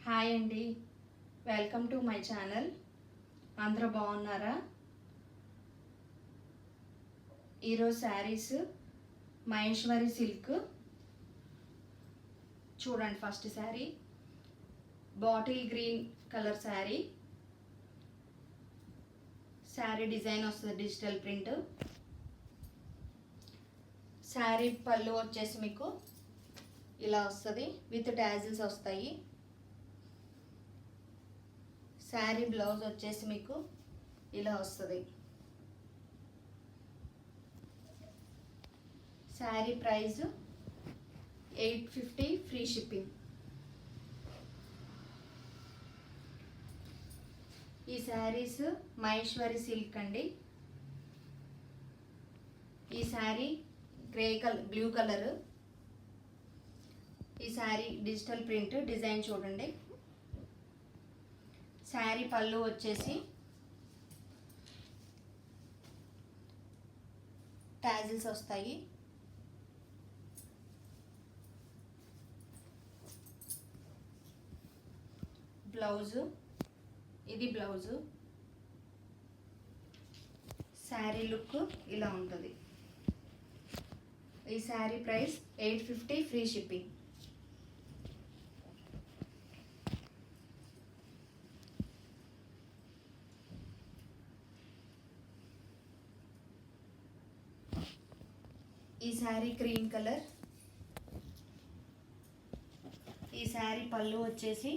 Hi అండి, welcome to my channel. అందరూ బాగున్నారా? ఈరోజు శారీస్ మహేశ్వరి సిల్క్ చూడండి. First sari bottle green colour sari. Sari design వస్తుంది డిజిటల్ ప్రింట్. శారీ పళ్ళు వచ్చేసి మీకు ఇలా వస్తుంది, విత్ టాజిల్స్ వస్తాయి. శారీ బ్లౌజ్ వచ్చేసి మీకు ఇలా వస్తుంది. Sari price 850 free shipping. ఈ శారీస్ మహేశ్వరి సిల్క్ అండి. ఈ sari grey colour, blue colour. ఈ శారీ డిజిటల్ ప్రింట్ డిజైన్ చూడండి. శారీ పళ్ళు వచ్చేసి టాజిల్స్ వస్తాయి. బ్లౌజు ఇది బ్లౌజు. శారీ లుక్ ఇలా ఉంటుంది. ఈ శారీ ప్రైస్ 850 ఫ్రీ షిప్పింగ్. ఈ శారీ క్రీమ్ కలర్. ఈ శారీ పళ్ళు వచ్చేసి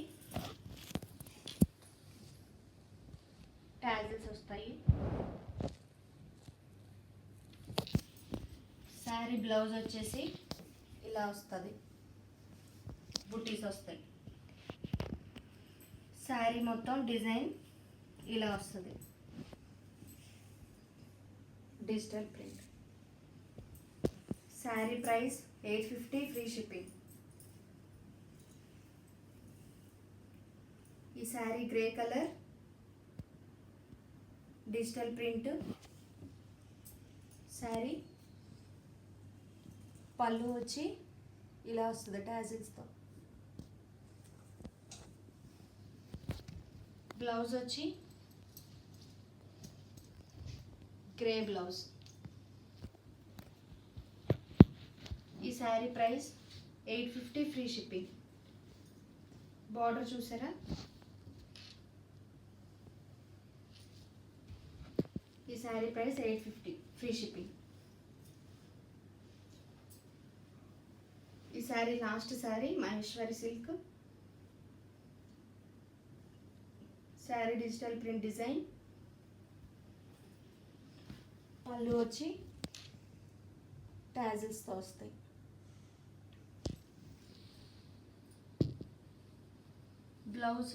టాజిల్స్ వస్తాయి. శారీ బ్లౌజ్ వచ్చేసి ఇలా వస్తుంది, బుటీస్ వస్తాయి. శారీ మొత్తం డిజైన్ ఇలా వస్తుంది, digital print. Sari price 850 free shipping. ఈ sari grey colour, digital print. Sari పళ్ళు వచ్చి ఇలా వస్తుంది టాజిల్స్తో. బ్లౌజ్ వచ్చి గ్రే బ్లౌజ్. ఈ sari price 850 free shipping. Border చూసారా? ఈ శారీ ప్రైస్ 850 ఫ్రీ షిప్పింగ్. ఈ sari last sari Maheshwari silk. Sari digital print design. పళ్ళు వచ్చి టాజిల్స్తో వస్తాయి. బ్లౌజ్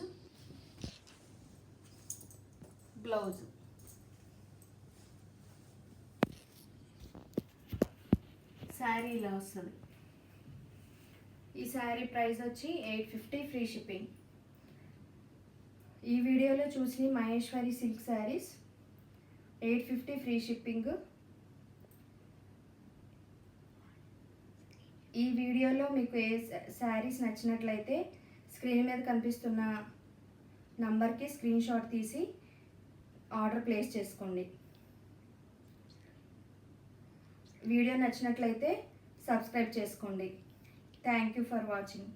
బ్లౌజ్ శారీ ఇలా వస్తుంది. ఈ శారీ ప్రైస్ వచ్చి 850 ఫ్రీ షిప్పింగ్. ఈ వీడియోలో చూసి Maheshwari silk saris 850 free shipping. ఈ వీడియోలో మీకు ఏ శారీస్ నచ్చినట్లయితే స్క్రీన్ మీద కనిపిస్తున్న నంబర్కి స్క్రీన్ షాట్ తీసి ఆర్డర్ ప్లేస్ చేసుకోండి. వీడియో నచ్చినట్లయితే సబ్స్క్రైబ్ చేసుకోండి. Thank you for watching.